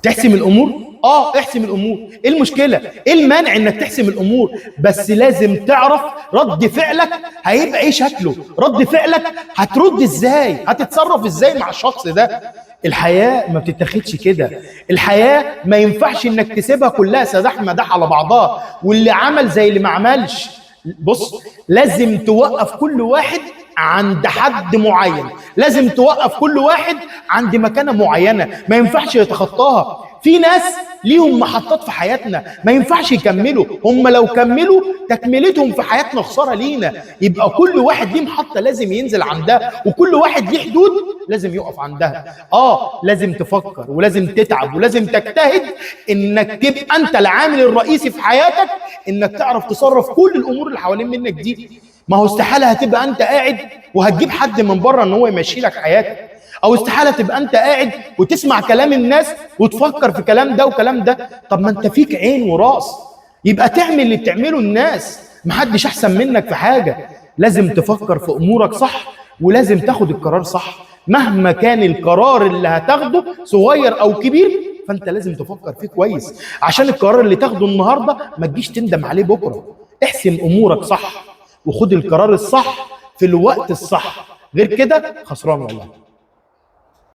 تحسم الامور؟ احسم الامور. ايه المشكله؟ ايه المانع انك تحسم الامور؟ بس لازم تعرف رد فعلك هيبقى ايه شكله، رد فعلك هترد ازاي، هتتصرف ازاي مع الشخص ده. الحياه ما بتتاخدش كده. الحياه ما ينفعش انك تسيبها كلها سداح مداح على بعضها، واللي عمل زي اللي ما عملش. بص، لازم توقف كل واحد عند حد معين، لازم توقف كل واحد عند مكانة معينة ما ينفعش يتخطاها. في ناس ليهم محطات في حياتنا ما ينفعش يكملوا، هم لو كملوا تكملتهم في حياتنا خسارة لينا. يبقى كل واحد ليه محطة لازم ينزل عندها، وكل واحد ليه حدود لازم يقف عندها. لازم تفكر ولازم تتعب ولازم تجتهد انك تبقى انت العامل الرئيسي في حياتك، انك تعرف تصرف كل الامور اللي حوالين منك دي. ما هو استحالة هتبقى انت قاعد وهتجيب حد من بره ان هو يمشي لك حياتك، او استحالة تبقى انت قاعد وتسمع كلام الناس وتفكر في كلام ده وكلام ده. طب ما انت فيك عين وراس، يبقى تعمل اللي بتعمله الناس. محدش احسن منك في حاجة. لازم تفكر في امورك صح، ولازم تاخد القرار صح. مهما كان القرار اللي هتاخده صغير او كبير، فانت لازم تفكر فيه كويس، عشان القرار اللي تاخده النهاردة ما تجيش تندم عليه بكرة. احسم امورك صح، وخد القرار الصح في الوقت الصح، غير كده خسران والله.